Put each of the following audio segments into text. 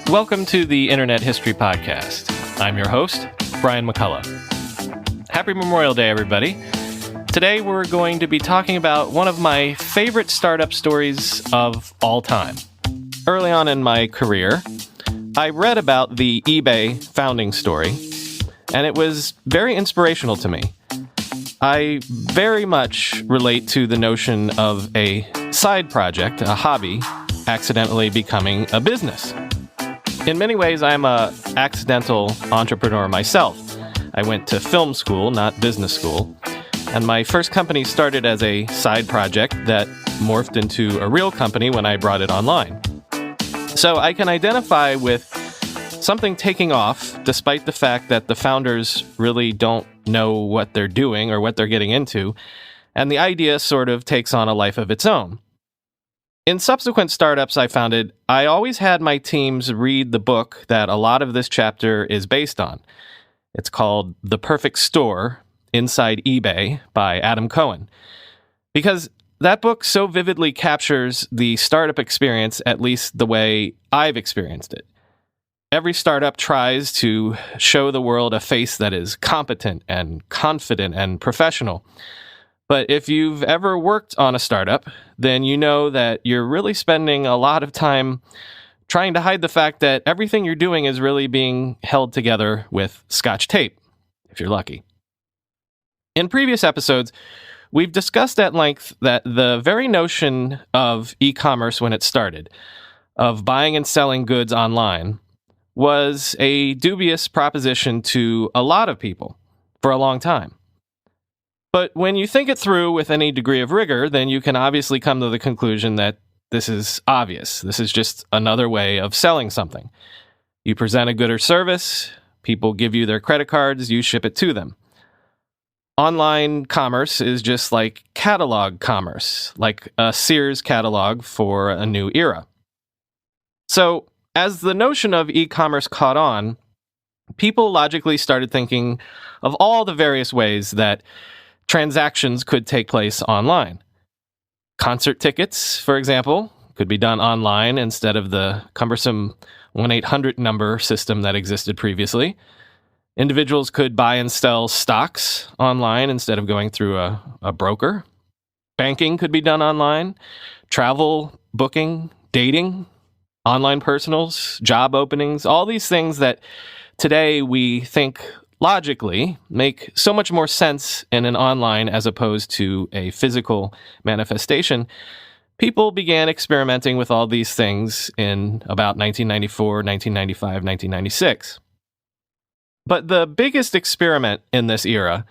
Welcome to the Internet History Podcast. I'm your host, Brian McCullough. Happy Memorial Day, everybody. Today we're going to be talking about one of my favorite startup stories of all time. Early on in my career, I read about the eBay founding story, and it was very inspirational to me. I very much relate to the notion of a side project, a hobby, accidentally becoming a business. In many ways, I'm an accidental entrepreneur myself. I went to film school, not business school, and my first company started as a side project that morphed into a real company when I brought it online. So I can identify with something taking off despite the fact that the founders really don't know what they're doing or what they're getting into, and the idea sort of takes on a life of its own. In subsequent startups I founded, I always had my teams read the book that a lot of this chapter is based on. It's called The Perfect Store, Inside eBay by Adam Cohen. Because that book so vividly captures the startup experience, at least the way I've experienced it. Every startup tries to show the world a face that is competent and confident and professional. But if you've ever worked on a startup, then you know that you're really spending a lot of time trying to hide the fact that everything you're doing is really being held together with Scotch tape, if you're lucky. In previous episodes, we've discussed at length that the very notion of e-commerce when it started, of buying and selling goods online, was a dubious proposition to a lot of people for a long time. But when you think it through with any degree of rigor, then you can obviously come to the conclusion that this is obvious. This is just another way of selling something. You present a good or service, people give you their credit cards, you ship it to them. Online commerce is just like catalog commerce, like a Sears catalog for a new era. So, as the notion of e-commerce caught on, people logically started thinking of all the various ways that transactions could take place online. Concert tickets, for example, could be done online instead of the cumbersome 1-800 number system that existed previously. Individuals could buy and sell stocks online instead of going through a broker. Banking could be done online. Travel, booking, dating, online personals, job openings, all these things that today we think logically make so much more sense in an online as opposed to a physical manifestation. People began experimenting with all these things in about 1994, 1995, 1996. But the biggest experiment in this era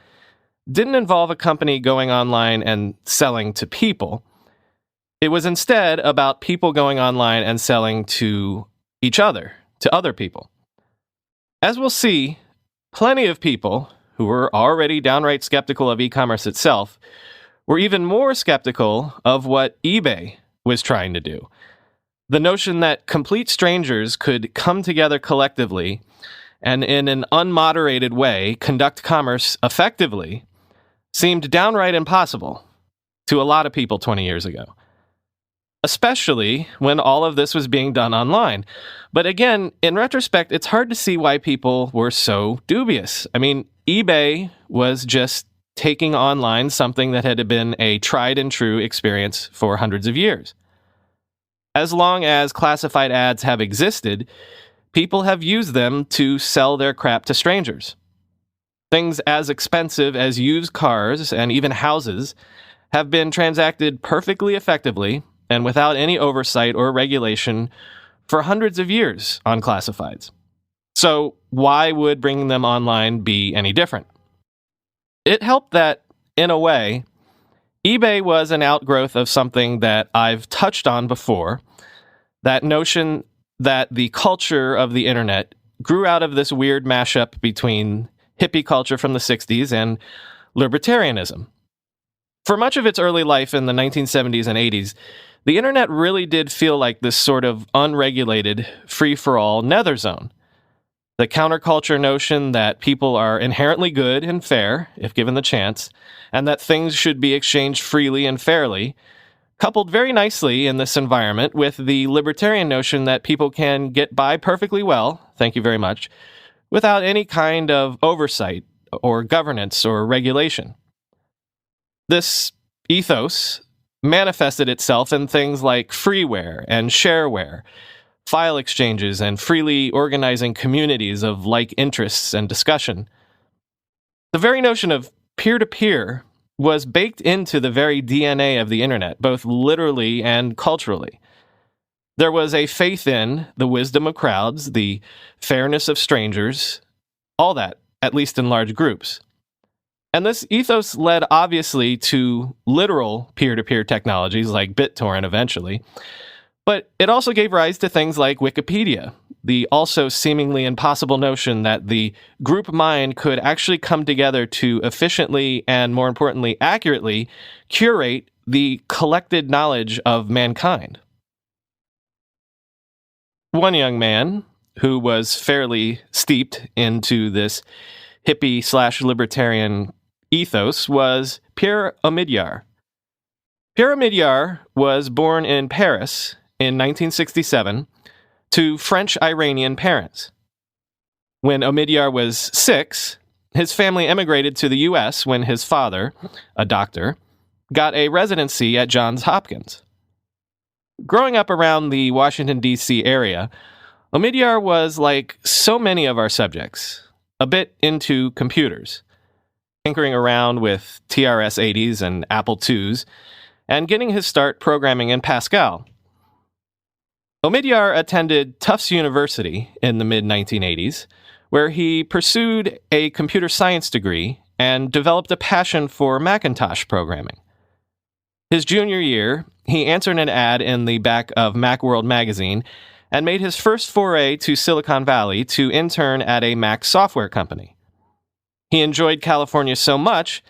didn't involve a company going online and selling to people. It was instead about people going online and selling to each other, to other people. As we'll see, plenty of people who were already downright skeptical of e-commerce itself were even more skeptical of what eBay was trying to do. The notion that complete strangers could come together collectively and in an unmoderated way conduct commerce effectively seemed downright impossible to a lot of people 20 years ago. Especially when all of this was being done online. But again, in retrospect, it's hard to see why people were so dubious. I mean, eBay was just taking online something that had been a tried and true experience for hundreds of years. As long as classified ads have existed, people have used them to sell their crap to strangers. Things as expensive as used cars and even houses have been transacted perfectly effectively and without any oversight or regulation for hundreds of years on classifieds. So why would bringing them online be any different? It helped that, in a way, eBay was an outgrowth of something that I've touched on before, that notion that the culture of the internet grew out of this weird mashup between hippie culture from the 60s and libertarianism. For much of its early life in the 1970s and 80s, the internet really did feel like this sort of unregulated, free-for-all nether zone. The counterculture notion that people are inherently good and fair, if given the chance, and that things should be exchanged freely and fairly, coupled very nicely in this environment with the libertarian notion that people can get by perfectly well, thank you very much, without any kind of oversight or governance or regulation. This ethos manifested itself in things like freeware and shareware, file exchanges, and freely organizing communities of like interests and discussion. The very notion of peer-to-peer was baked into the very DNA of the internet, both literally and culturally. There was a faith in the wisdom of crowds, the fairness of strangers, all that, at least in large groups. And this ethos led obviously to literal peer-to-peer technologies like BitTorrent eventually, but it also gave rise to things like Wikipedia, the also seemingly impossible notion that the group mind could actually come together to efficiently and, more importantly, accurately curate the collected knowledge of mankind. One young man who was fairly steeped into this hippie/libertarian ethos was Pierre Omidyar. Pierre Omidyar was born in Paris in 1967 to French-Iranian parents. When Omidyar was 6, his family emigrated to the U.S. when his father, a doctor, got a residency at Johns Hopkins. Growing up around the Washington, D.C. area, Omidyar was, like so many of our subjects, a bit into computers, tinkering around with TRS-80s and Apple IIs, and getting his start programming in Pascal. Omidyar attended Tufts University in the mid-1980s, where he pursued a computer science degree and developed a passion for Macintosh programming. His junior year, he answered an ad in the back of Macworld magazine and made his first foray to Silicon Valley to intern at a Mac software company. He enjoyed California so much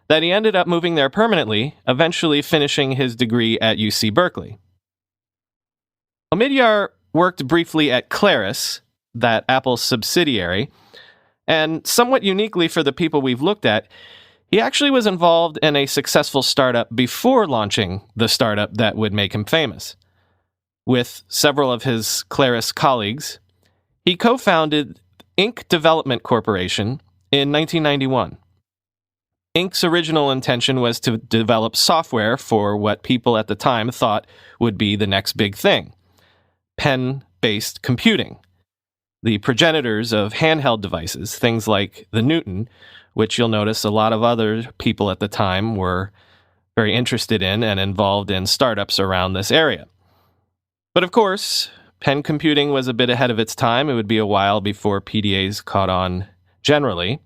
that he ended up moving there permanently, eventually finishing his degree at UC Berkeley. Omidyar worked briefly at Claris, that Apple subsidiary, and somewhat uniquely for the people we've looked at, he actually was involved in a successful startup before launching the startup that would make him famous. With several of his Claris colleagues, he co-founded Inc. Development Corporation in 1991. Inc.'s original intention was to develop software for what people at the time thought would be the next big thing: pen-based computing, the progenitors of handheld devices, things like the Newton, which you'll notice a lot of other people at the time were very interested in and involved in startups around this area. But of course, pen computing was a bit ahead of its time. It would be a while before PDAs caught on generally.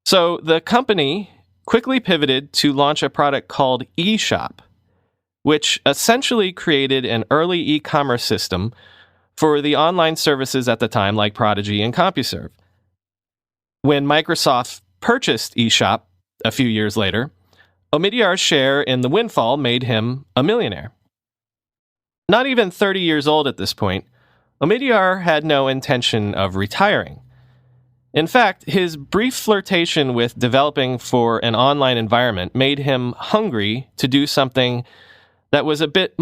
So the company quickly pivoted to launch a product called eShop, which essentially created an early e-commerce system for the online services at the time like Prodigy and CompuServe. When Microsoft purchased eShop a few years later, Omidyar's share in the windfall made him a millionaire. Not even 30 years old at this point, Omidyar had no intention of retiring. In fact, his brief flirtation with developing for an online environment made him hungry to do something that was a bit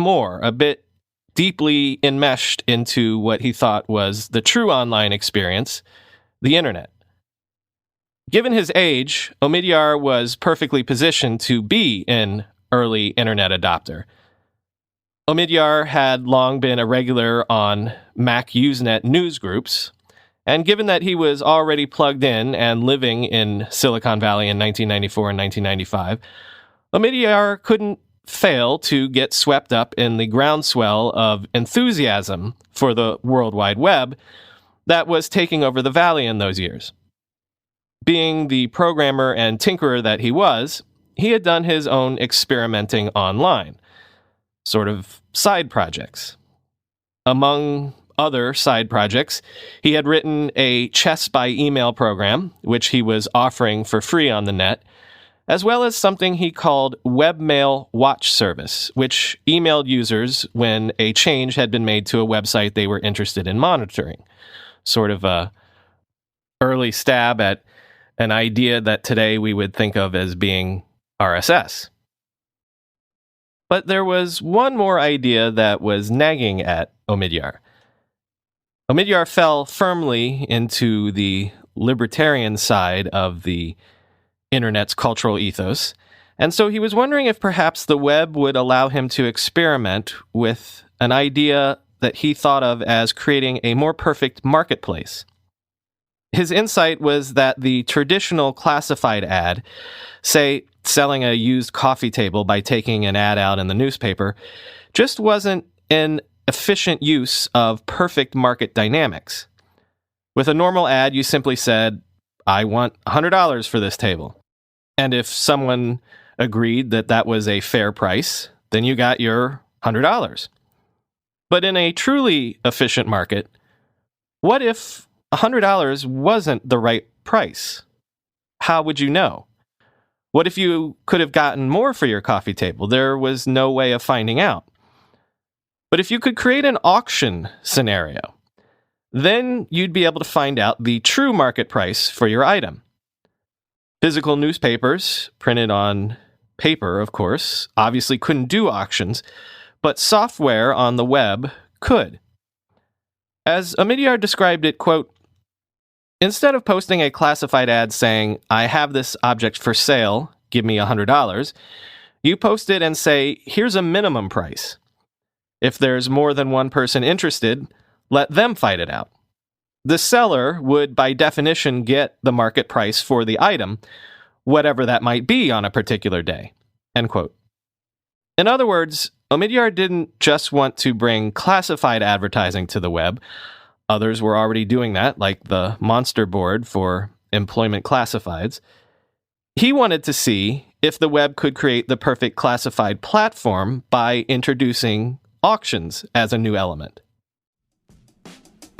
deeply enmeshed into what he thought was the true online experience, the internet. Given his age, Omidyar was perfectly positioned to be an early internet adopter. Omidyar had long been a regular on Mac Usenet news groups, and given that he was already plugged in and living in Silicon Valley in 1994 and 1995, Omidyar couldn't fail to get swept up in the groundswell of enthusiasm for the World Wide Web that was taking over the Valley in those years. Being the programmer and tinkerer that he was, he had done his own experimenting online, sort of side projects. Among other side projects, he had written a chess by email program, which he was offering for free on the net, as well as something he called Webmail Watch Service, which emailed users when a change had been made to a website they were interested in monitoring. Sort of a early stab at an idea that today we would think of as being RSS. But there was one more idea that was nagging at Omidyar. Omidyar fell firmly into the libertarian side of the internet's cultural ethos, and so he was wondering if perhaps the web would allow him to experiment with an idea that he thought of as creating a more perfect marketplace. His insight was that the traditional classified ad, say selling a used coffee table by taking an ad out in the newspaper, just wasn't an efficient use of perfect market dynamics. With a normal ad, you simply said, "I want $100 for this table." And if someone agreed that that was a fair price, then you got your $100. But in a truly efficient market, what if $100 wasn't the right price? How would you know? What if you could have gotten more for your coffee table? There was no way of finding out. But if you could create an auction scenario, then you'd be able to find out the true market price for your item. Physical newspapers, printed on paper, of course, obviously couldn't do auctions, but software on the web could. As Omidyar described it, quote, "Instead of posting a classified ad saying, 'I have this object for sale, give me $100, you post it and say, 'Here's a minimum price. If there's more than one person interested, let them fight it out.' The seller would, by definition, get the market price for the item, whatever that might be on a particular day." End quote. In other words, Omidyar didn't just want to bring classified advertising to the web. Others were already doing that, like the Monster Board for employment classifieds. He wanted to see if the web could create the perfect classified platform by introducing auctions as a new element.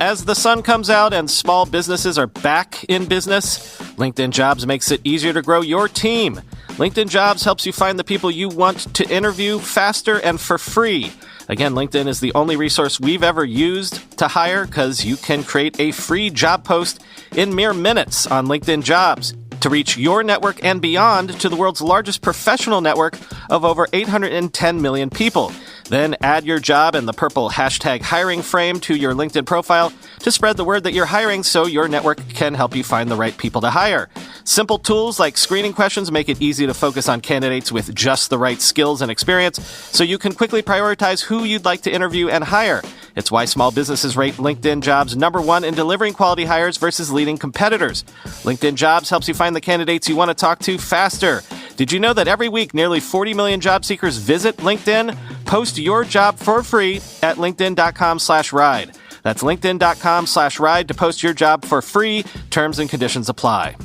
As the sun comes out and small businesses are back in business, LinkedIn Jobs makes it easier to grow your team. LinkedIn Jobs helps you find the people you want to interview faster and for free. Again, LinkedIn is the only resource we've ever used to hire because you can create a free job post in mere minutes on LinkedIn Jobs to reach your network and beyond to the world's largest professional network of over 810 million people. Then add your job and the purple hashtag hiring frame to your LinkedIn profile to spread the word that you're hiring so your network can help you find the right people to hire. Simple tools like screening questions make it easy to focus on candidates with just the right skills and experience so you can quickly prioritize who you'd like to interview and hire. It's why small businesses rate LinkedIn Jobs #1 in delivering quality hires versus leading competitors. LinkedIn Jobs helps you find the candidates you want to talk to faster. Did you know that every week nearly 40 million job seekers visit LinkedIn? Post your job for free at linkedin.com/ride. That's linkedin.com/ride to post your job for free. Terms and conditions apply.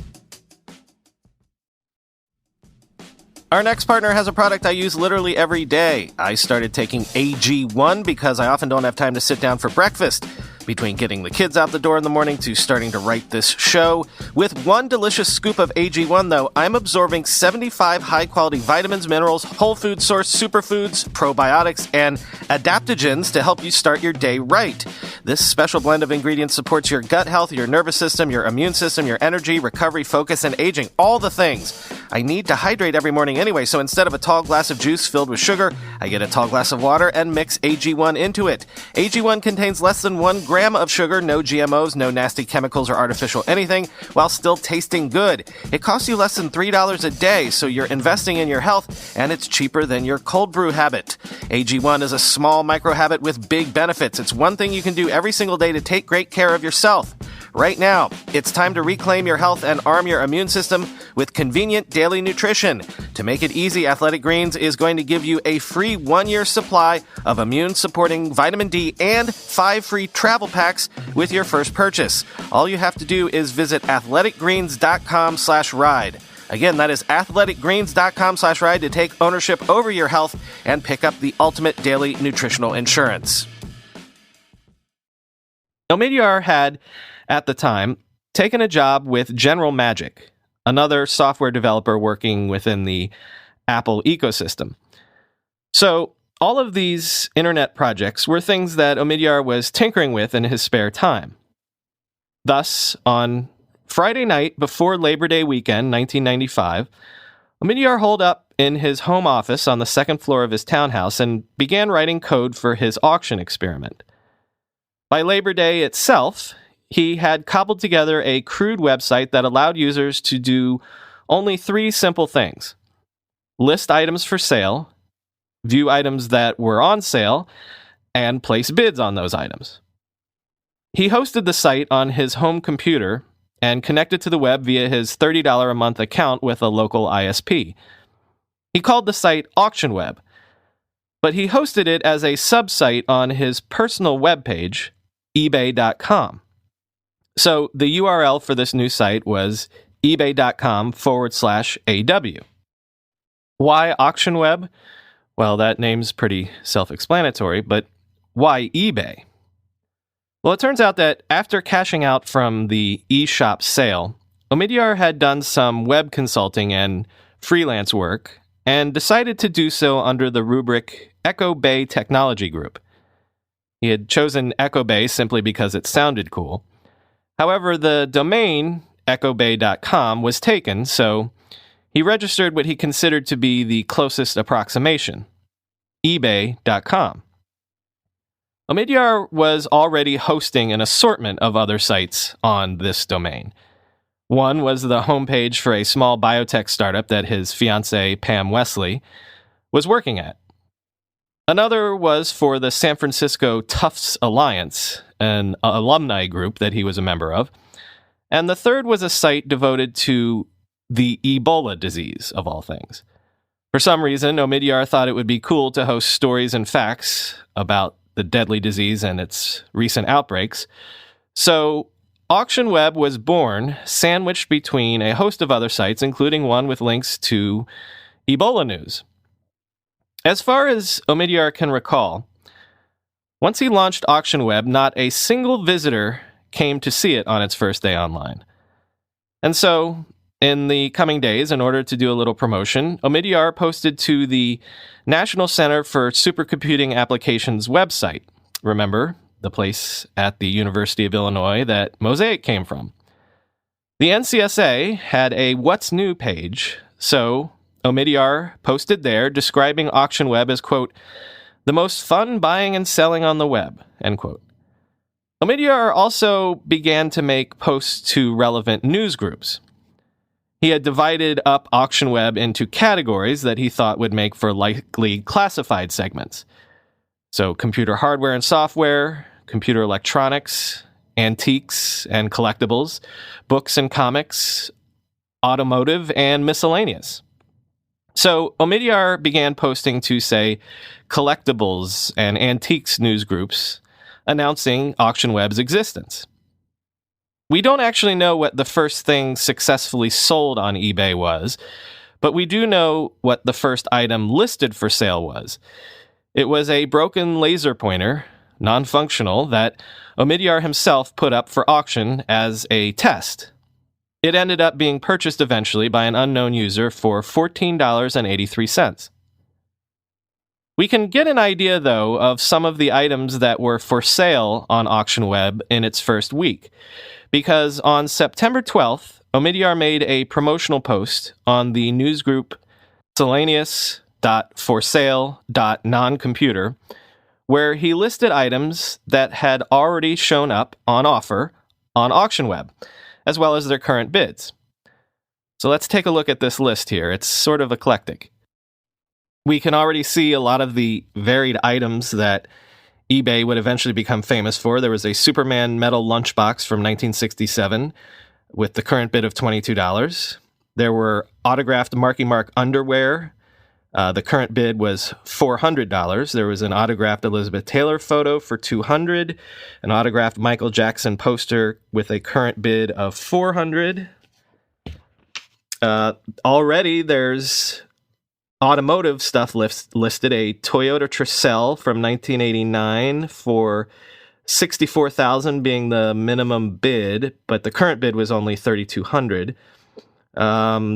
Our next partner has a product I use literally every day. I started taking AG1 because I often don't have time to sit down for breakfast. Between getting the kids out the door in the morning to starting to write this show. With one delicious scoop of AG1, though, I'm absorbing 75 high-quality vitamins, minerals, whole food source superfoods, probiotics, and adaptogens to help you start your day right. This special blend of ingredients supports your gut health, your nervous system, your immune system, your energy, recovery, focus, and aging. All the things. I need to hydrate every morning anyway, so instead of a tall glass of juice filled with sugar, I get a tall glass of water and mix AG1 into it. AG1 contains less than 1 gram of sugar, no GMOs, no nasty chemicals or artificial anything, while still tasting good. It costs you less than $3 a day, so you're investing in your health, and it's cheaper than your cold brew habit. AG1 is a small micro habit with big benefits. It's one thing you can do every single day to take great care of yourself. Right now, it's time to reclaim your health and arm your immune system with convenient daily nutrition. To make it easy, Athletic Greens is going to give you a free 1-year supply of immune-supporting vitamin D and 5 free travel packs with your first purchase. All you have to do is visit athleticgreens.com/ride. Again, that is athleticgreens.com/ride to take ownership over your health and pick up the ultimate daily nutritional insurance. Omidyar had, at the time, taken a job with General Magic, another software developer working within the Apple ecosystem. So all of these internet projects were things that Omidyar was tinkering with in his spare time. Thus, on Friday night before Labor Day weekend, 1995, Omidyar holed up in his home office on the second floor of his townhouse and began writing code for his auction experiment. By Labor Day itself, he had cobbled together a crude website that allowed users to do only 3 simple things: list items for sale, view items that were on sale, and place bids on those items. He hosted the site on his home computer and connected to the web via his $30 a month account with a local ISP. He called the site AuctionWeb, but he hosted it as a subsite on his personal webpage, eBay.com. So the URL for this new site was ebay.com/AW. Why AuctionWeb? Well, that name's pretty self-explanatory, but why eBay? Well, it turns out that after cashing out from the eShop sale, Omidyar had done some web consulting and freelance work and decided to do so under the rubric Echo Bay Technology Group. He had chosen Echo Bay simply because it sounded cool. However, the domain echobay.com was taken, so he registered what he considered to be the closest approximation, ebay.com. Omidyar was already hosting an assortment of other sites on this domain. One was the homepage for a small biotech startup that his fiancée, Pam Wesley, was working at. Another was for the San Francisco Tufts Alliance, an alumni group that he was a member of. And the third was a site devoted to the Ebola disease, of all things. For some reason, Omidyar thought it would be cool to host stories and facts about the deadly disease and its recent outbreaks. So AuctionWeb was born, sandwiched between a host of other sites, including one with links to Ebola news. As far as Omidyar can recall, once he launched AuctionWeb, not a single visitor came to see it on its first day online. And so, in the coming days, in order to do a little promotion, Omidyar posted to the National Center for Supercomputing Applications website. Remember, the place at the University of Illinois that Mosaic came from. The NCSA had a What's New page, so Omidyar posted there describing AuctionWeb as, quote, the most fun buying and selling on the web, end quote. Omidyar also began to make posts to relevant news groups. He had divided up AuctionWeb into categories that he thought would make for likely classified segments. So computer hardware and software, computer electronics, antiques and collectibles, books and comics, automotive, and miscellaneous. So Omidyar began posting to, say, collectibles and antiques news groups announcing AuctionWeb's existence. We don't actually know what the first thing successfully sold on eBay was, but we do know what the first item listed for sale was. It was a broken laser pointer, non-functional, that Omidyar himself put up for auction as a test. It ended up being purchased eventually by an unknown user for $14.83. We can get an idea, though, of some of the items that were for sale on AuctionWeb in its first week, because on September 12th, Omidyar made a promotional post on the newsgroup miscellaneous.forsale.noncomputer, where he listed items that had already shown up on offer on AuctionWeb, as well as their current bids. So let's take a look at this list here. It's sort of eclectic. We can already see a lot of the varied items that eBay would eventually become famous for. There was a Superman metal lunchbox from 1967 with the current bid of $22. There were autographed Marky Mark underwear. The current bid was $400. There was an autographed Elizabeth Taylor photo for $200, an autographed Michael Jackson poster with a current bid of $400. Already there's automotive stuff listed, a Toyota Tercel from 1989 for $64,000 being the minimum bid, but the current bid was only $3,200.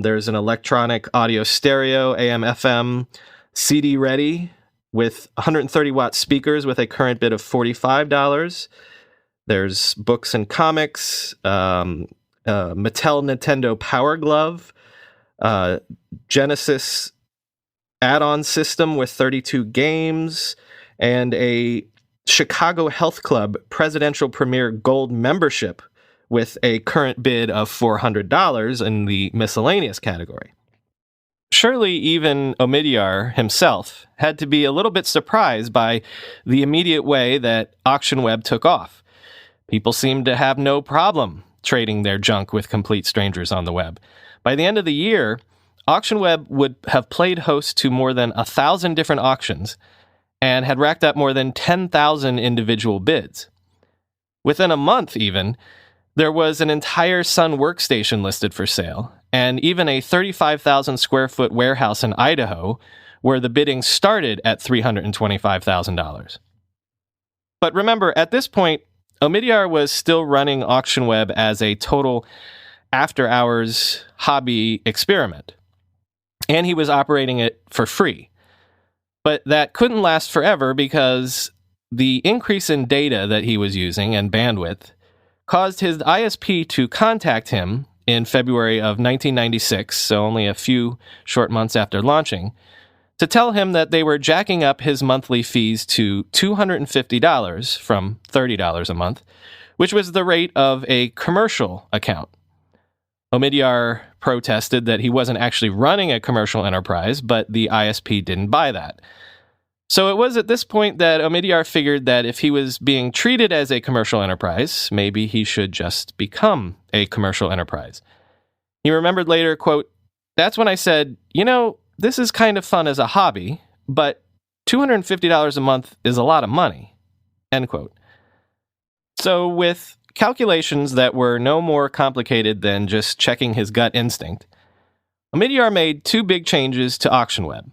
There's an electronic audio stereo, AM/FM, CD ready with 130-watt speakers with a current bid of $45. There's books and comics, Mattel Nintendo Power Glove, Genesis add-on system with 32 games, and a Chicago Health Club Presidential Premier Gold membership with a current bid of $400 in the miscellaneous category. Surely even Omidyar himself had to be a little bit surprised by the immediate way that AuctionWeb took off. People seemed to have no problem trading their junk with complete strangers on the web. By the end of the year, AuctionWeb would have played host to more than 1,000 different auctions and had racked up more than 10,000 individual bids. Within a month, even, there was an entire Sun workstation listed for sale, and even a 35,000 square foot warehouse in Idaho, where the bidding started at $325,000. But remember, at this point, Omidyar was still running AuctionWeb as a total after-hours hobby experiment, and he was operating it for free. But that couldn't last forever because the increase in data that he was using and bandwidth caused his ISP to contact him in February of 1996, so only a few short months after launching, to tell him that they were jacking up his monthly fees to $250 from $30 a month, which was the rate of a commercial account. Omidyar protested that he wasn't actually running a commercial enterprise, but the ISP didn't buy that. So it was at this point that Omidyar figured that if he was being treated as a commercial enterprise, maybe he should just become a commercial enterprise. He remembered later, quote, "That's when I said, this is kind of fun as a hobby, but $250 a month is a lot of money," end quote. So with calculations that were no more complicated than just checking his gut instinct, Omidyar made two big changes to AuctionWeb.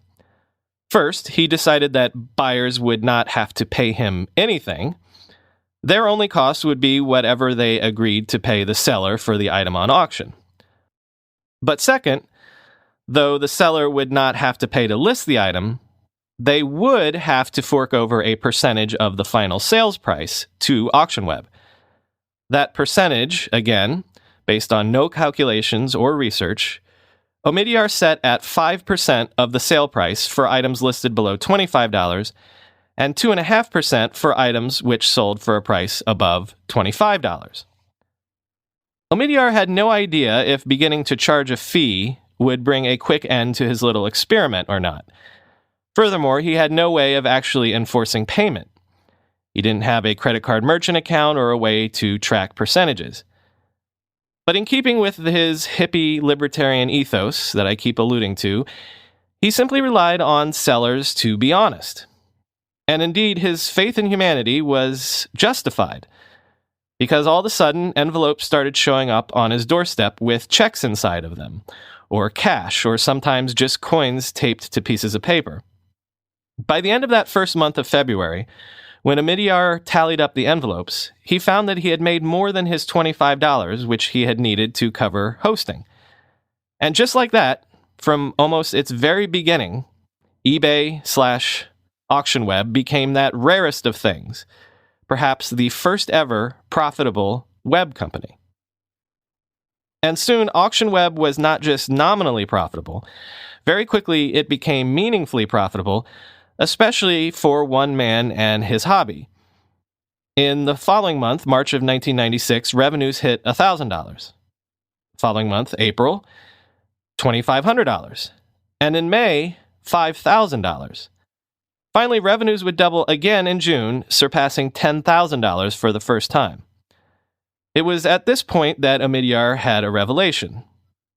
First, he decided that buyers would not have to pay him anything. Their only cost would be whatever they agreed to pay the seller for the item on auction. But second, though the seller would not have to pay to list the item, they would have to fork over a percentage of the final sales price to AuctionWeb. That percentage, again, based on no calculations or research, Omidyar set at 5% of the sale price for items listed below $25 and 2.5% for items which sold for a price above $25. Omidyar had no idea if beginning to charge a fee would bring a quick end to his little experiment or not. Furthermore, he had no way of actually enforcing payment. He didn't have a credit card merchant account or a way to track percentages. But in keeping with his hippie libertarian ethos that I keep alluding to, he simply relied on sellers to be honest. And indeed, his faith in humanity was justified, because all of a sudden, envelopes started showing up on his doorstep with checks inside of them, or cash, or sometimes just coins taped to pieces of paper. By the end of that first month of February, when Omidyar tallied up the envelopes, he found that he had made more than his $25, which he had needed to cover hosting. And just like that, from almost its very beginning, eBay/AuctionWeb became that rarest of things, perhaps the first ever profitable web company. And soon, AuctionWeb was not just nominally profitable. Very quickly, it became meaningfully profitable, especially for one man and his hobby. In the following month, March of 1996, revenues hit $1,000. Following month, April, $2,500. And in May, $5,000. Finally, revenues would double again in June, surpassing $10,000 for the first time. It was at this point that Omidyar had a revelation.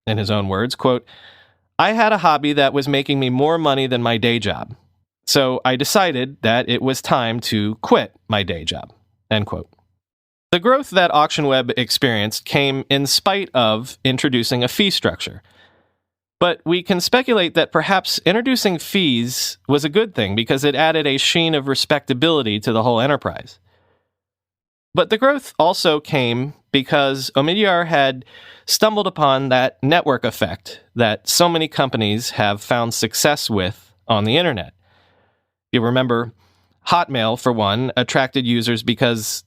In his own words, quote, "I had a hobby that was making me more money than my day job. So I decided that it was time to quit my day job," end quote. The growth that AuctionWeb experienced came in spite of introducing a fee structure. But we can speculate that perhaps introducing fees was a good thing because it added a sheen of respectability to the whole enterprise. But the growth also came because Omidyar had stumbled upon that network effect that so many companies have found success with on the internet. You remember, Hotmail, for one, attracted users because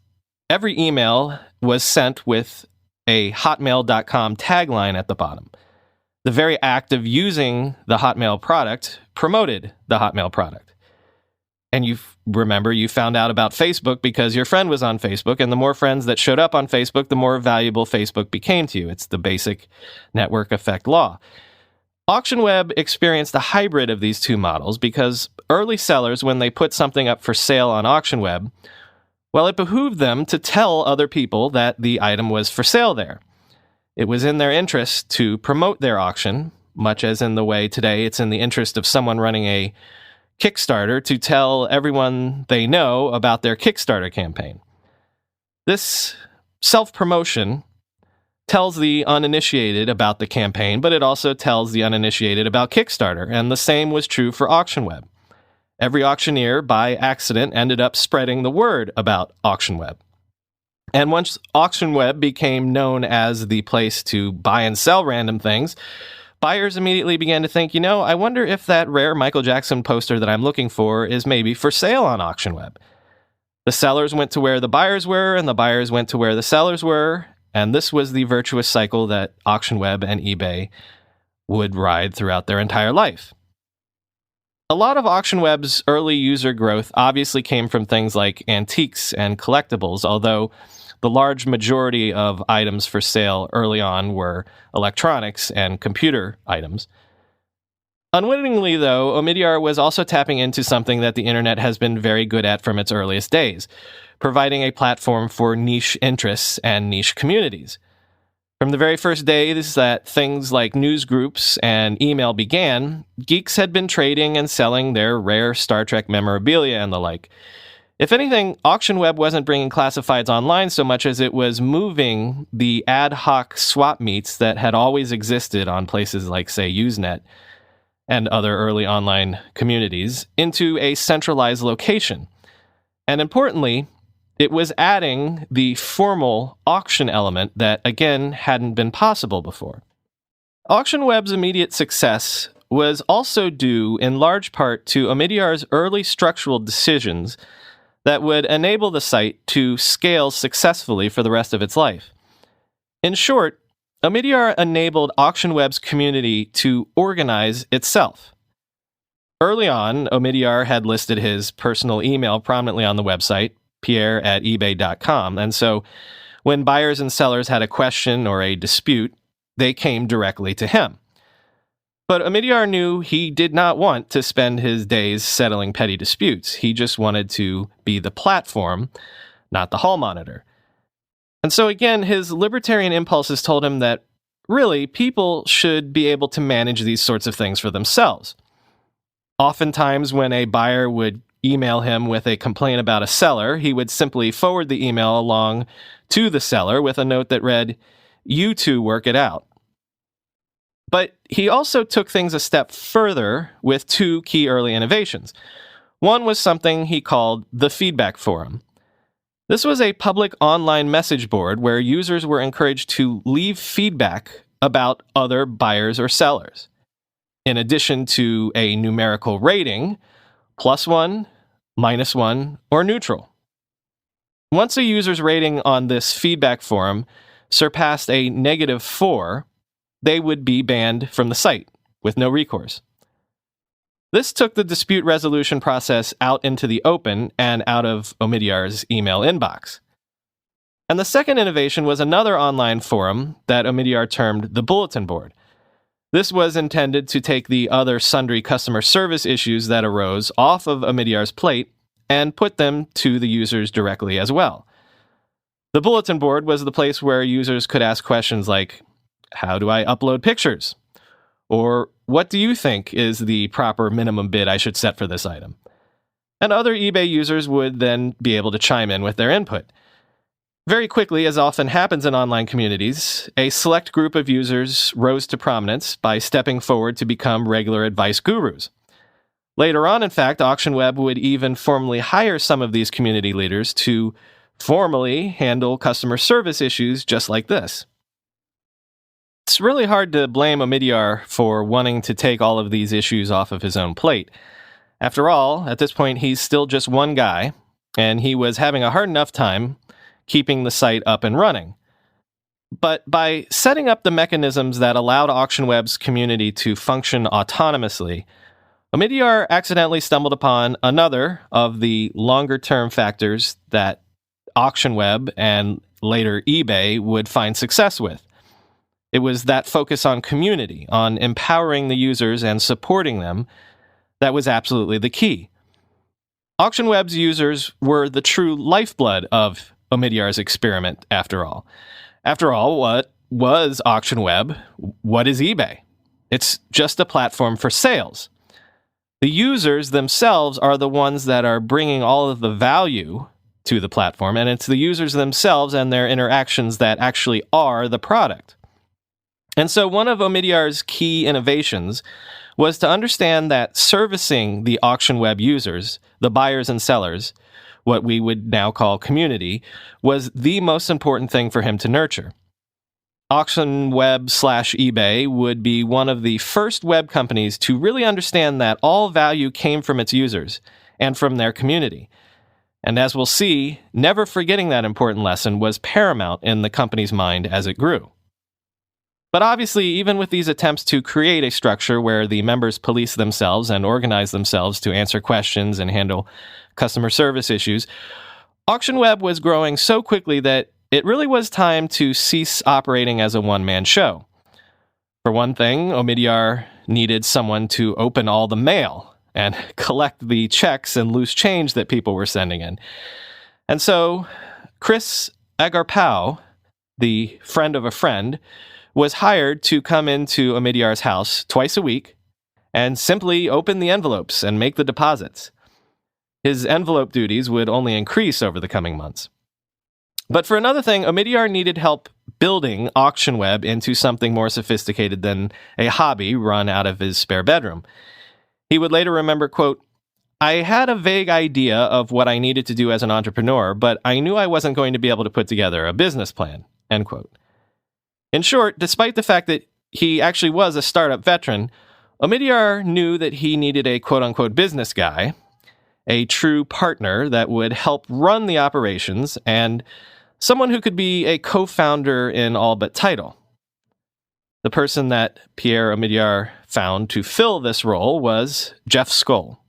every email was sent with a hotmail.com tagline at the bottom. The very act of using the Hotmail product promoted the Hotmail product. And you found out about Facebook because your friend was on Facebook, and the more friends that showed up on Facebook, the more valuable Facebook became to you. It's the basic network effect law. AuctionWeb experienced a hybrid of these two models because early sellers, when they put something up for sale on AuctionWeb, well, it behooved them to tell other people that the item was for sale there. It was in their interest to promote their auction, much as in the way today it's in the interest of someone running a Kickstarter to tell everyone they know about their Kickstarter campaign. This self-promotion tells the uninitiated about the campaign, but it also tells the uninitiated about Kickstarter, and the same was true for AuctionWeb. Every auctioneer, by accident, ended up spreading the word about AuctionWeb. And once AuctionWeb became known as the place to buy and sell random things, buyers immediately began to think, I wonder if that rare Michael Jackson poster that I'm looking for is maybe for sale on AuctionWeb. The sellers went to where the buyers were, and the buyers went to where the sellers were, and this was the virtuous cycle that AuctionWeb and eBay would ride throughout their entire life. A lot of AuctionWeb's early user growth obviously came from things like antiques and collectibles, although the large majority of items for sale early on were electronics and computer items. Unwittingly, though, Omidyar was also tapping into something that the internet has been very good at from its earliest days, providing a platform for niche interests and niche communities. From the very first days that things like news groups and email began, geeks had been trading and selling their rare Star Trek memorabilia and the like. If anything, AuctionWeb wasn't bringing classifieds online so much as it was moving the ad hoc swap meets that had always existed on places like, say, Usenet and other early online communities into a centralized location. And importantly, it was adding the formal auction element that, again, hadn't been possible before. AuctionWeb's immediate success was also due in large part to Omidyar's early structural decisions that would enable the site to scale successfully for the rest of its life. In short, Omidyar enabled AuctionWeb's community to organize itself. Early on, Omidyar had listed his personal email prominently on the website, pierre@ebay.com, and so when buyers and sellers had a question or a dispute, they came directly to him. But Omidyar knew he did not want to spend his days settling petty disputes. He just wanted to be the platform, not the hall monitor. And so again, his libertarian impulses told him that really people should be able to manage these sorts of things for themselves. Oftentimes when a buyer would email him with a complaint about a seller, he would simply forward the email along to the seller with a note that read, "You two work it out." But he also took things a step further with two key early innovations. One was something he called the Feedback Forum. This was a public online message board where users were encouraged to leave feedback about other buyers or sellers. In addition to a numerical rating, +1, -1, or neutral. Once a user's rating on this feedback forum surpassed a -4, they would be banned from the site with no recourse. This took the dispute resolution process out into the open and out of Omidyar's email inbox. And the second innovation was another online forum that Omidyar termed the Bulletin Board. This was intended to take the other sundry customer service issues that arose off of Omidyar's plate and put them to the users directly as well. The Bulletin Board was the place where users could ask questions like, how do I upload pictures? Or what do you think is the proper minimum bid I should set for this item? And other eBay users would then be able to chime in with their input. Very quickly, as often happens in online communities, a select group of users rose to prominence by stepping forward to become regular advice gurus. Later on, in fact, AuctionWeb would even formally hire some of these community leaders to formally handle customer service issues just like this. It's really hard to blame Omidyar for wanting to take all of these issues off of his own plate. After all, at this point, he's still just one guy, and he was having a hard enough time keeping the site up and running. But by setting up the mechanisms that allowed AuctionWeb's community to function autonomously, Omidyar accidentally stumbled upon another of the longer-term factors that AuctionWeb and later eBay would find success with. It was that focus on community, on empowering the users and supporting them, that was absolutely the key. AuctionWeb's users were the true lifeblood of Omidyar's experiment, after all. After all, what was AuctionWeb? What is eBay? It's just a platform for sales. The users themselves are the ones that are bringing all of the value to the platform, and it's the users themselves and their interactions that actually are the product. And so one of Omidyar's key innovations was to understand that servicing the AuctionWeb users, the buyers and sellers, what we would now call community, was the most important thing for him to nurture. AuctionWeb/eBay would be one of the first web companies to really understand that all value came from its users and from their community. And as we'll see, never forgetting that important lesson was paramount in the company's mind as it grew. But obviously, even with these attempts to create a structure where the members police themselves and organize themselves to answer questions and handle customer service issues, AuctionWeb was growing so quickly that it really was time to cease operating as a one-man show. For one thing, Omidyar needed someone to open all the mail and collect the checks and loose change that people were sending in. And so, Chris Agarpao, the friend of a friend, was hired to come into Omidyar's house twice a week and simply open the envelopes and make the deposits. His envelope duties would only increase over the coming months. But for another thing, Omidyar needed help building AuctionWeb into something more sophisticated than a hobby run out of his spare bedroom. He would later remember, quote, "I had a vague idea of what I needed to do as an entrepreneur, but I knew I wasn't going to be able to put together a business plan," end quote. In short, despite the fact that he actually was a startup veteran, Omidyar knew that he needed a quote-unquote business guy, a true partner that would help run the operations, and someone who could be a co-founder in all but title. The person that Pierre Omidyar found to fill this role was Jeff Skoll.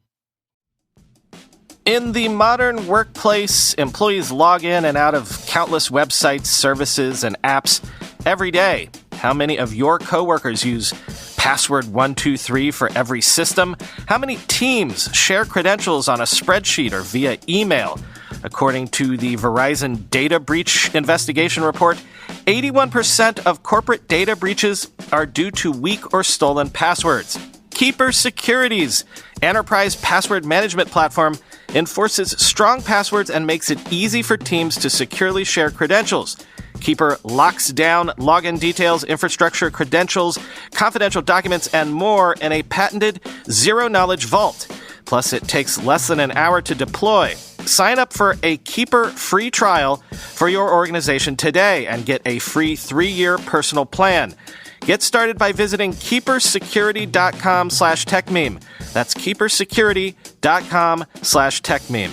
In the modern workplace, employees log in and out of countless websites, services, and apps every day. How many of your coworkers use password 123 for every system? How many teams share credentials on a spreadsheet or via email? According to the Verizon Data Breach Investigation Report, 81% of corporate data breaches are due to weak or stolen passwords. Keeper Security's enterprise password management platform enforces strong passwords and makes it easy for teams to securely share credentials. Keeper locks down login details, infrastructure, credentials, confidential documents, and more in a patented zero-knowledge vault. Plus, it takes less than an hour to deploy. Sign up for a Keeper free trial for your organization today and get a free 3-year personal plan. Get started by visiting keepersecurity.com/techmeme. That's keepersecurity.com/techmeme.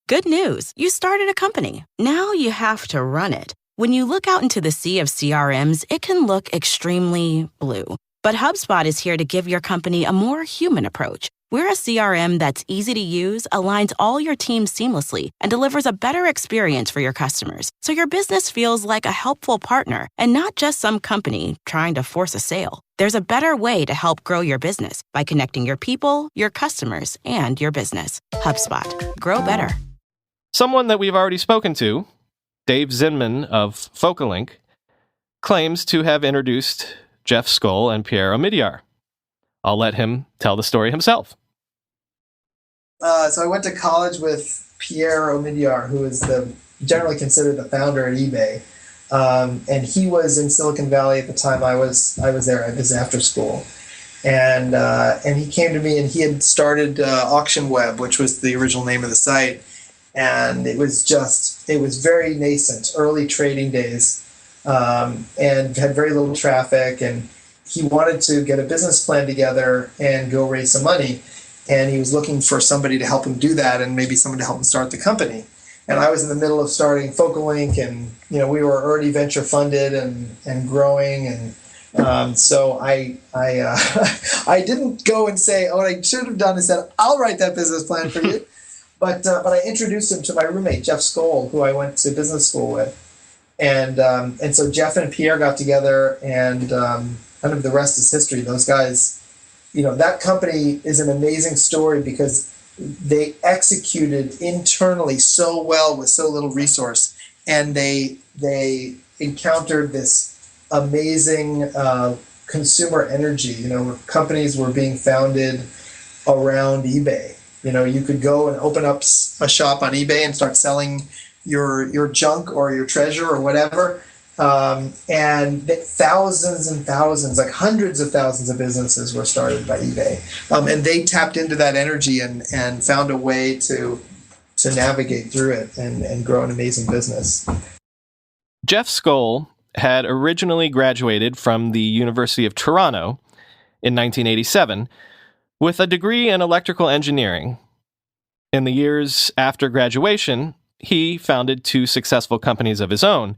Good news, you started a company. Now you have to run it. When you look out into the sea of CRMs, it can look extremely blue. But HubSpot is here to give your company a more human approach. We're a CRM that's easy to use, aligns all your teams seamlessly, and delivers a better experience for your customers, so your business feels like a helpful partner and not just some company trying to force a sale. There's a better way to help grow your business by connecting your people, your customers, and your business. HubSpot. Grow better. Someone that we've already spoken to, Dave Zinman of Focalink, claims to have introduced Jeff Skoll and Pierre Omidyar. I'll let him tell the story himself. So I went to college with Pierre Omidyar, who is generally considered the founder at eBay. And he was in Silicon Valley at the time I was there. I was after school. And he came to me and he had started AuctionWeb, which was the original name of the site. And it was very nascent, early trading days, and had very little traffic. And he wanted to get a business plan together and go raise some money. And he was looking for somebody to help him do that and maybe someone to help him start the company. and I was in the middle of starting FocalLink, and we were already venture funded and growing, and so I I didn't go and say, what I should have done is said, I'll write that business plan for you, but I introduced him to my roommate Jeff Skoll, who I went to business school with, and so Jeff and Pierre got together, and kind of the rest is history. Those guys, that company is an amazing story because they executed internally so well with so little resource, and they encountered this amazing consumer energy. Companies were being founded around eBay. You could go and open up a shop on eBay and start selling your junk or your treasure or whatever. And thousands and thousands, like hundreds of thousands of businesses were started by eBay. And they tapped into that energy and found a way to navigate through it and grow an amazing business. Jeff Skoll had originally graduated from the University of Toronto in 1987 with a degree in electrical engineering. In the years after graduation, he founded 2 successful companies of his own.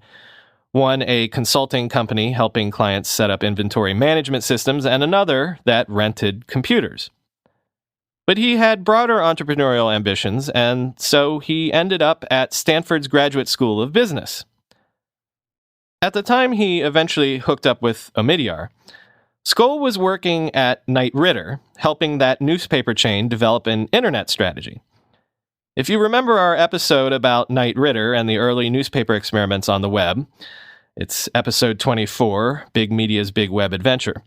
One, a consulting company helping clients set up inventory management systems, and another that rented computers. But he had broader entrepreneurial ambitions, and so he ended up at Stanford's Graduate School of Business. At the time he eventually hooked up with Omidyar, Skoll was working at Knight Ridder, helping that newspaper chain develop an internet strategy. If you remember our episode about Knight Ridder and the early newspaper experiments on the web, it's episode 24, Big Media's Big Web Adventure.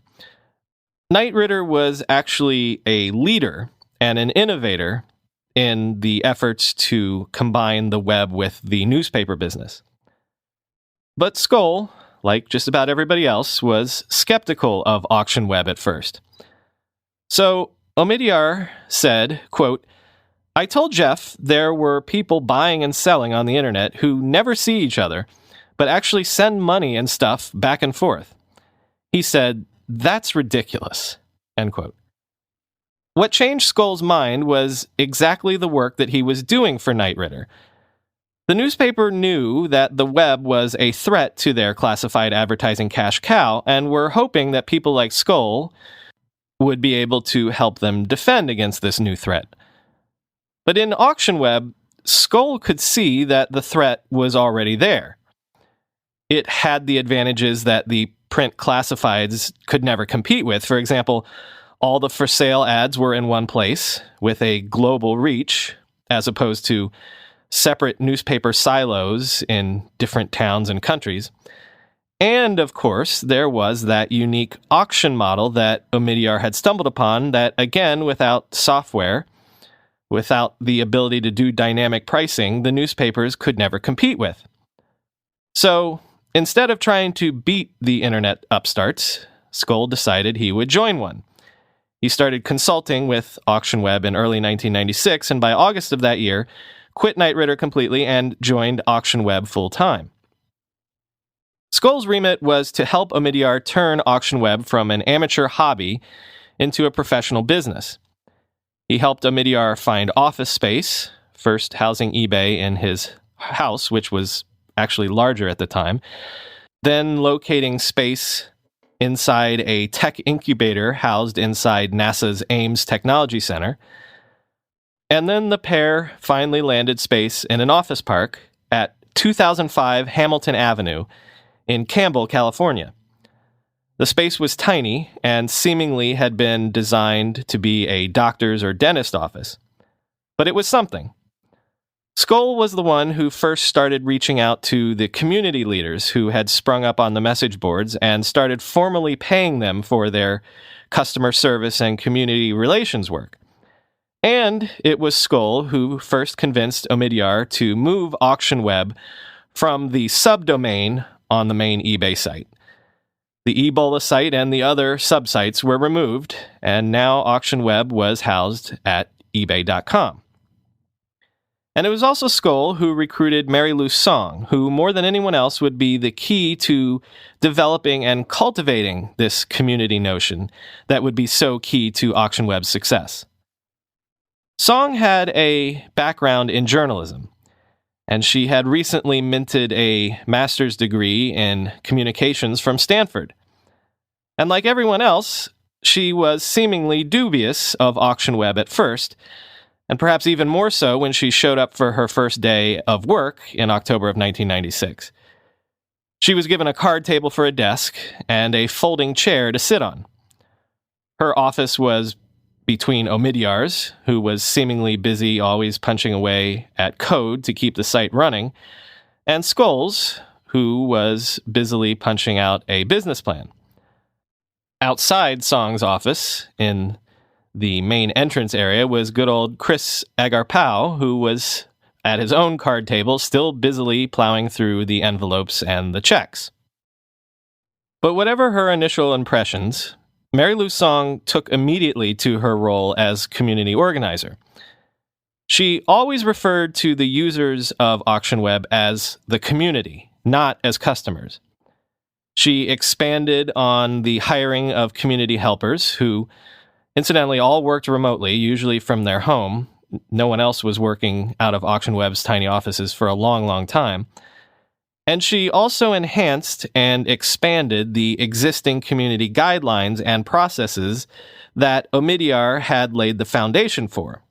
Knight Ridder was actually a leader and an innovator in the efforts to combine the web with the newspaper business. But Skoll, like just about everybody else, was skeptical of auction web at first. So Omidyar said, quote, "I told Jeff there were people buying and selling on the internet who never see each other, but actually send money and stuff back and forth. He said, that's ridiculous," end quote. What changed Skoll's mind was exactly the work that he was doing for Knight Ridder. The newspaper knew that the web was a threat to their classified advertising cash cow and were hoping that people like Skoll would be able to help them defend against this new threat. But in auction web, Skoll could see that the threat was already there. It had the advantages that the print classifieds could never compete with. For example, all the for sale ads were in one place with a global reach, as opposed to separate newspaper silos in different towns and countries. And, of course, there was that unique auction model that Omidyar had stumbled upon that, again, without software, without the ability to do dynamic pricing, the newspapers could never compete with. So, instead of trying to beat the internet upstarts, Skoll decided he would join one. He started consulting with auction web in early 1996, and by August of that year, quit Knight Ridder completely and joined auction web full-time. Skoll's remit was to help Omidyar turn auction web from an amateur hobby into a professional business. He helped Omidyar find office space, first housing eBay in his house, which was actually larger at the time, then locating space inside a tech incubator housed inside NASA's Ames Technology Center. And then the pair finally landed space in an office park at 2005 Hamilton Avenue in Campbell, California. The space was tiny and seemingly had been designed to be a doctor's or dentist office. But it was something. Skoll was the one who first started reaching out to the community leaders who had sprung up on the message boards and started formally paying them for their customer service and community relations work. And it was Skoll who first convinced Omidyar to move auction web from the subdomain on the main eBay site. The Ebola site and the other subsites were removed, and now auction web was housed at ebay.com. And it was also Skoll who recruited Mary Lou Song, who more than anyone else would be the key to developing and cultivating this community notion that would be so key to auction web's success. Song had a background in journalism, and she had recently minted a master's degree in communications from Stanford. And like everyone else, she was seemingly dubious of auction web at first, and perhaps even more so when she showed up for her first day of work in October of 1996. She was given a card table for a desk and a folding chair to sit on. Her office was between Omidyar's, who was seemingly busy always punching away at code to keep the site running, and Scholes, who was busily punching out a business plan. Outside Song's office, in the main entrance area, was good old Chris Agarpao, who was at his own card table, still busily plowing through the envelopes and the checks. But whatever her initial impressions, Mary Lou Song took immediately to her role as community organizer. She always referred to the users of Auction Web as the community, not as customers. She expanded on the hiring of community helpers who, incidentally, all worked remotely, usually from their home. No one else was working out of Auction Web's tiny offices for a long, long time. And she also enhanced and expanded the existing community guidelines and processes that Omidyar had laid the foundation for.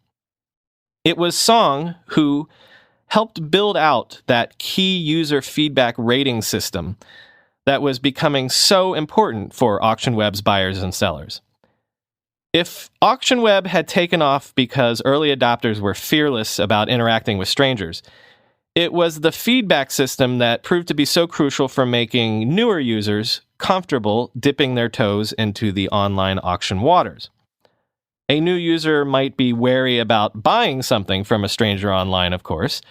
It was Song who helped build out that key user feedback rating system that was becoming so important for Auction Web's buyers and sellers. If Auction Web had taken off because early adopters were fearless about interacting with strangers, it was the feedback system that proved to be so crucial for making newer users comfortable dipping their toes into the online auction waters. A new user might be wary about buying something from a stranger online, of course.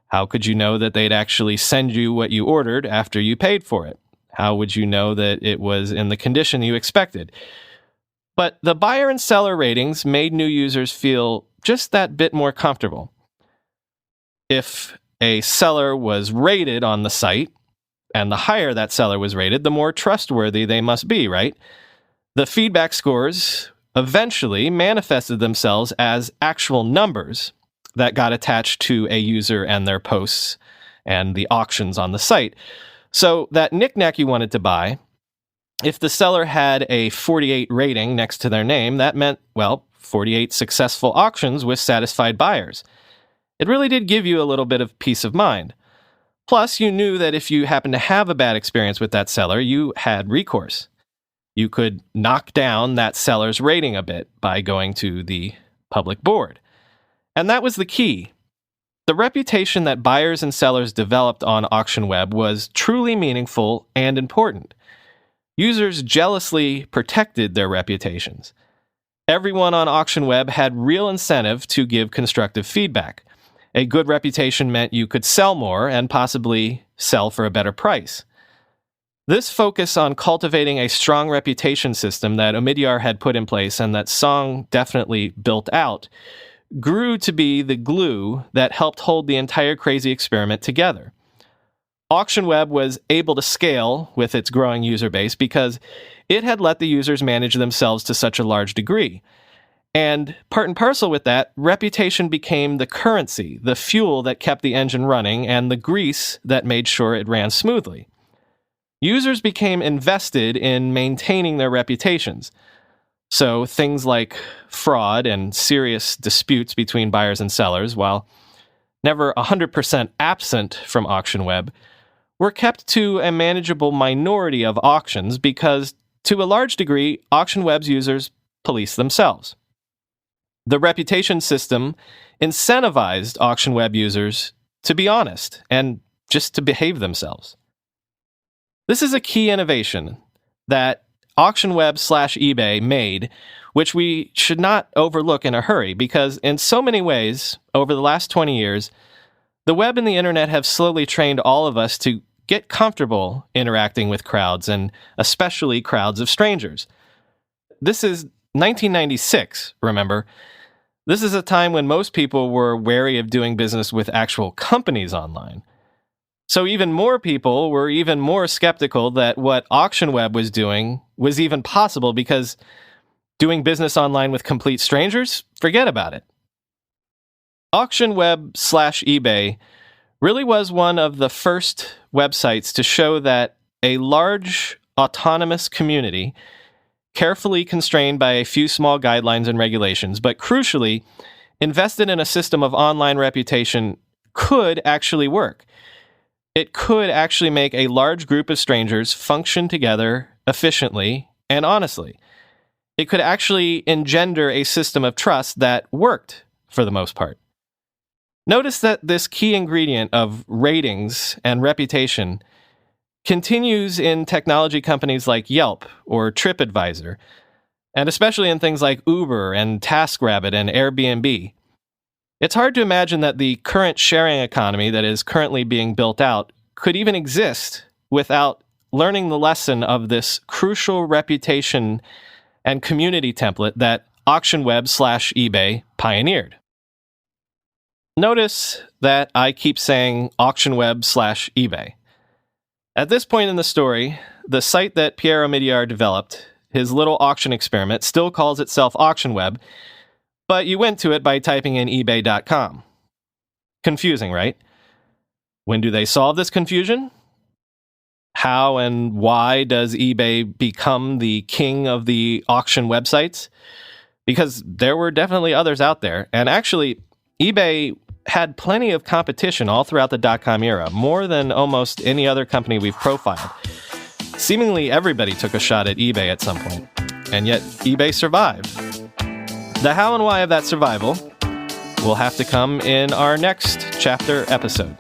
How could you know that they'd actually send you what you ordered after you paid for it? How would you know that it was in the condition you expected? But the buyer and seller ratings made new users feel just that bit more comfortable. If a seller was rated on the site, and the higher that seller was rated, the more trustworthy they must be, right? The feedback scores eventually manifested themselves as actual numbers that got attached to a user and their posts and the auctions on the site. So that knickknack you wanted to buy, if the seller had a 48 rating next to their name, that meant, 48 successful auctions with satisfied buyers. It really did give you a little bit of peace of mind. Plus, you knew that if you happened to have a bad experience with that seller, you had recourse. You could knock down that seller's rating a bit by going to the public board. And that was the key. The reputation that buyers and sellers developed on Auction Web was truly meaningful and important. Users jealously protected their reputations. Everyone on Auction Web had real incentive to give constructive feedback. A good reputation meant you could sell more and possibly sell for a better price. This focus on cultivating a strong reputation system that Omidyar had put in place and that Song definitely built out grew to be the glue that helped hold the entire crazy experiment together. Auction Web was able to scale with its growing user base because it had let the users manage themselves to such a large degree. And part and parcel with that, reputation became the currency, the fuel that kept the engine running, and the grease that made sure it ran smoothly. Users became invested in maintaining their reputations. So things like fraud and serious disputes between buyers and sellers, while never 100% absent from Auction Web, were kept to a manageable minority of auctions because, to a large degree, Auction Web's users police themselves. The reputation system incentivized Auction Web users to be honest and just to behave themselves. This is a key innovation that Auction Web/eBay made, which we should not overlook in a hurry because in so many ways, over the last 20 years, the web and the internet have slowly trained all of us to get comfortable interacting with crowds, and especially crowds of strangers. This is 1996, remember? This is a time when most people were wary of doing business with actual companies online. So even more people were even more skeptical that what Auction Web was doing was even possible because doing business online with complete strangers? Forget about it. Auction Web/eBay really was one of the first websites to show that a large autonomous community, carefully constrained by a few small guidelines and regulations, but crucially invested in a system of online reputation, could actually work. It could actually make a large group of strangers function together efficiently and honestly. It could actually engender a system of trust that worked for the most part. Notice that this key ingredient of ratings and reputation continues in technology companies like Yelp or TripAdvisor, and especially in things like Uber and TaskRabbit and Airbnb. It's hard to imagine that the current sharing economy that is currently being built out could even exist without learning the lesson of this crucial reputation and community template that AuctionWeb/eBay pioneered. Notice that I keep saying AuctionWeb/eBay. At this point in the story, the site that Pierre Omidyar developed, his little auction experiment, still calls itself AuctionWeb, but you went to it by typing in ebay.com. Confusing, right? When do they solve this confusion? How and why does eBay become the king of the auction websites? Because there were definitely others out there, and actually, eBay had plenty of competition all throughout the dot-com era, more than almost any other company we've profiled. Seemingly everybody took a shot at eBay at some point, and yet eBay survived. The how and why of that survival will have to come in our next chapter episode.